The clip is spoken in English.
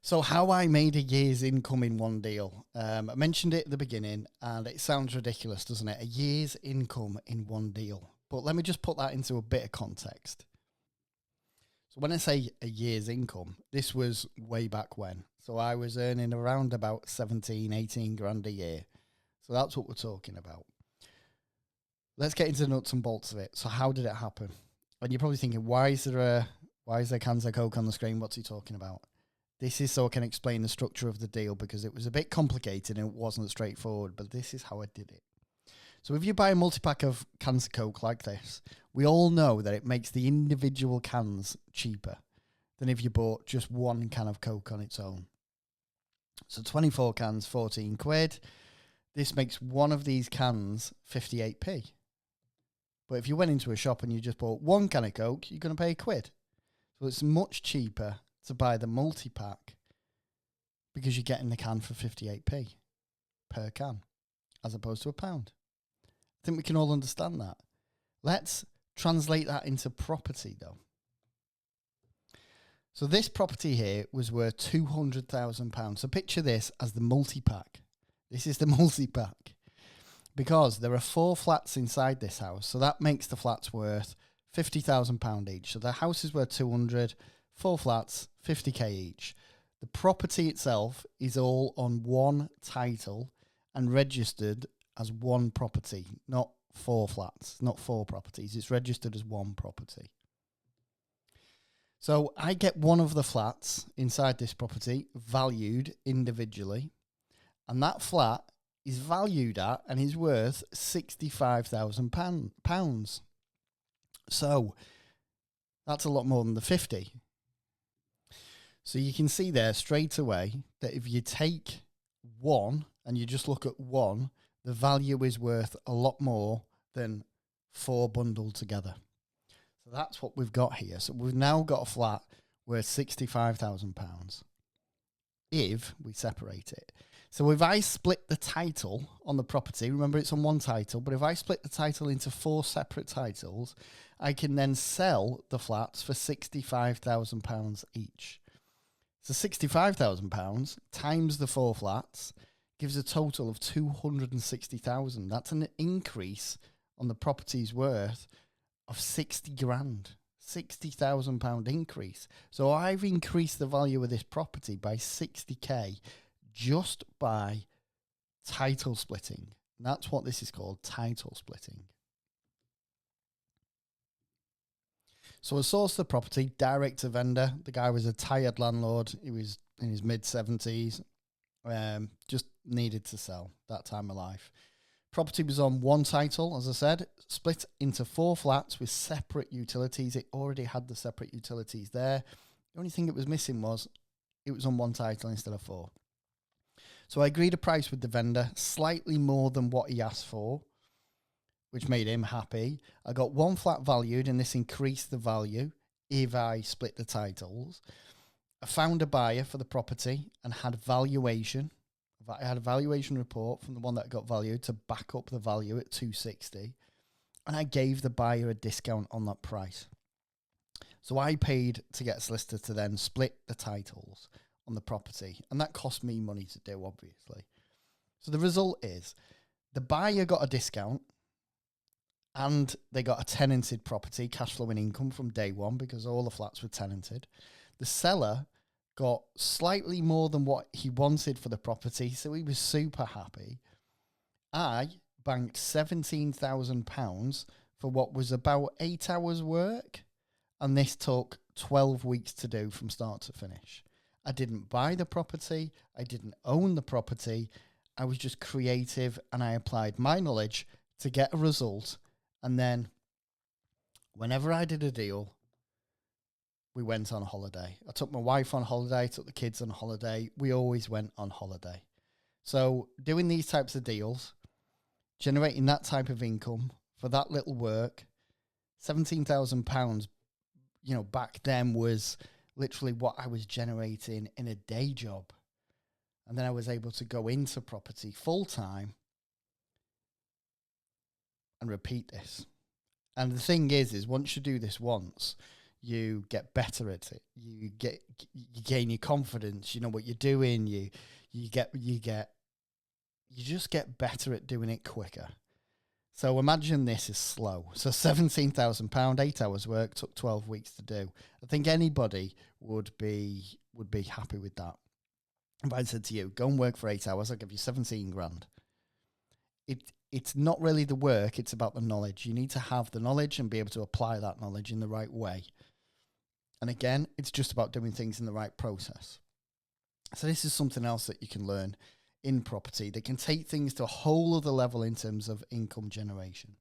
So how I made a year's income in one deal. I mentioned it at the beginning, and it sounds ridiculous, doesn't it? A year's income in one deal. But let me just put that into a bit of context. So when I say a year's income, this was way back when. So I was earning around about 17, 18 grand a year. So that's what we're talking about. Let's get into the nuts and bolts of it. So how did it happen? And you're probably thinking, why is there cans of Coke on the screen? What's he talking about? This is so I can explain the structure of the deal, because it was a bit complicated and it wasn't straightforward, but this is how I did it. So if you buy a multi-pack of cans of Coke like this, we all know that it makes the individual cans cheaper than if you bought just one can of Coke on its own. So 24 cans, 14 quid. This makes one of these cans 58p. But if you went into a shop and you just bought one can of Coke, you're going to pay a quid. So it's much cheaper to buy the multi-pack because you're getting the can for 58p per can, as opposed to £1. I think we can all understand that. Let's translate that into property, though. So this property here was worth £200,000. So picture this as the multi-pack. This is the multi-pack. Because there are 4 flats inside this house, so that makes the flats worth £50,000 each. So the house is worth 200, 4 flats, 50k each. The property itself is all on one title and registered as one property, not 4 flats, not 4 properties. It's registered as one property. So I get one of the flats inside this property valued individually, and that flat is valued at and is worth £65,000. So that's a lot more than the 50. So you can see there straight away that if you take one and you just look at one, the value is worth a lot more than 4 bundled together. So that's what we've got here. So we've now got a flat worth £65,000 if we separate it. So if I split the title on the property, remember it's on one title, but if I split the title into 4 separate titles, I can then sell the flats for £65,000 each. So £65,000 times the 4 flats gives a total of 260,000. That's an increase on the property's worth of 60 grand. £60,000 increase. So I've increased the value of this property by 60k just by title splitting. And that's what this is called, title splitting. So I sourced the property direct to vendor. The guy was a tired landlord. He was in his mid-70s. Just needed to sell that time of life. Property was on one title, as I said, split into 4 flats with separate utilities. It already had the separate utilities there. The only thing it was missing was it was on one title instead of 4. So I agreed a price with the vendor, slightly more than what he asked for, which made him happy. I got one flat valued, and this increased the value if I split the titles. I found a buyer for the property and had valuation. I had a valuation report from the one that got valued to back up the value at 260. And I gave the buyer a discount on that price. So I paid to get a solicitor to then split the titles on the property. And that cost me money to do, obviously. So the result is the buyer got a discount and they got a tenanted property, cash flowing income from day one because all the flats were tenanted. The seller got slightly more than what he wanted for the property, so he was super happy. I banked £17,000 for what was about 8 hours work, and this took 12 weeks to do from start to finish. I didn't buy the property, I didn't own the property, I was just creative and I applied my knowledge to get a result, and then whenever I did a deal, we went on holiday. I took my wife on holiday, took the kids on holiday. We always went on holiday. So doing these types of deals, generating that type of income for that little work, £17,000, back then was literally what I was generating in a day job. And then I was able to go into property full time and repeat this. And the thing is once you do this once, you get better at it. You gain your confidence. You know what you're doing. You just get better at doing it quicker. So imagine this is slow. So £17,000, 8 hours work, took 12 weeks to do. I think anybody would be happy with that. If I said to you, go and work for 8 hours, I'll give you 17 grand. It's not really the work, it's about the knowledge. You need to have the knowledge and be able to apply that knowledge in the right way. And again, it's just about doing things in the right process. So this is something else that you can learn in property that can take things to a whole other level in terms of income generation.